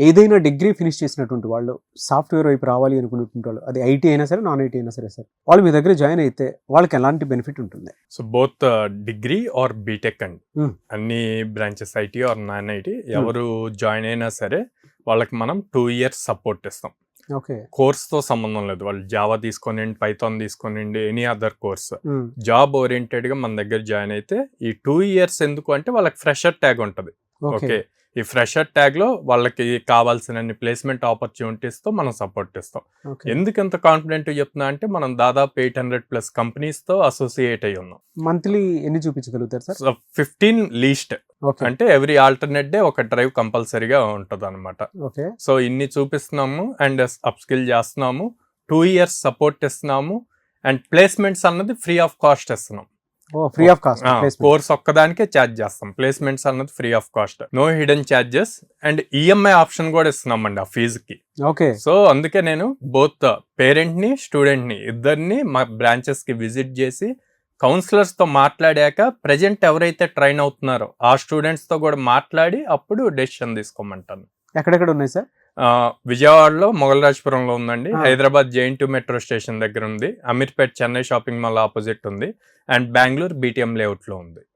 ఏదైనా degree finish చేసినటువంటి వాళ్ళు సాఫ్ట్వేర్ వైపు రావాలి అనుకున్నటువంటి వాళ్ళు, అది ఐటీ అయినా సరే నాన్ ఐటీ అయినా సరే సార్, వాళ్ళు మీ దగ్గర జాయిన్ అయితే వాళ్ళకి ఎలాంటి బెనిఫిట్ ఉంటుంది? So both degree or BTech అండి, అన్ని branches IT or non IT ఎవరు జాయిన్ అయినా సరే వాళ్ళకి మనం 2 years సపోర్ట్ ఇస్తాం. ఓకే, కోర్స్తో సంబంధం లేదు, వాళ్ళు జావా తీసుకోనండి, పైథాన్ తీసుకోనండి, ఎనీ అదర్ కోర్స్ జాబ్ ఓరియంటెడ్గా మన దగ్గర జాయిన్ అయితే ఈ 2 years ఎందుకు అంటే వాళ్ళకి ఫ్రెషర్ ట్యాగ్ ఉంటుంది. ఓకే, ఈ ఫ్రెషర్ ట్యాగ్ లో వాళ్ళకి కావాల్సిన ప్లేస్మెంట్ ఆపర్చునిటీస్ తో మనం సపోర్ట్ ఇస్తాం. ఎందుకు ఎంత కాన్ఫిడెంట్ చెప్తున్నా అంటే మనం దాదాపు 800+ కంపెనీస్ తో అసోసియేట్ అయి ఉన్నాం. మంత్లీ ఎన్ని చూపించగలుగుతారు సార్? 15 లీస్ట్, అంటే ఎవ్రీ ఆల్టర్నేట్ డే ఒక డ్రైవ్ కంపల్సరీగా ఉంటుంది అనమాట. సో ఇన్ని చూపిస్తున్నాము అండ్ అప్ స్కిల్ చేస్తున్నాము, 2 years సపోర్ట్ ఇస్తున్నాము అండ్ ప్లేస్మెంట్స్ అన్నది ఫ్రీ ఆఫ్ కాస్ట్ ఇస్తున్నాం. ఫ్రీ ఆఫ్ కాస్ట్, కోర్స్ ఒక్కదానికే ఛార్జ్ చేస్తాం. ప్లేస్మెంట్స్ అన్నది free of cost, no hidden charges and EMI option కూడా ఇస్తున్నామండి ఆ ఫీజుకి. ఓకే, సో అందుకే నేను బోత్ పేరెంట్ ని స్టూడెంట్ ని ఇద్దరిని మా బ్రాంచెస్ కి విజిట్ చేసి కౌన్సిలర్స్ తో మాట్లాడాక ప్రెజెంట్ ఎవరైతే ట్రైన్ అవుతున్నారో ఆ స్టూడెంట్స్ తో కూడా మాట్లాడి అప్పుడు డెసిషన్ తీసుకోమంటాను. ఎక్కడెక్కడ ఉన్నాయి సార్? విజయవాడలో మొగలరాజపురంలో ఉందండి, హైదరాబాద్ JN2 మెట్రో స్టేషన్ దగ్గర ఉంది, Ameerpet Chennai shopping mall opposite ఉంది, అండ్ బెంగళూరు BTM లేఅవుట్ లో ఉంది.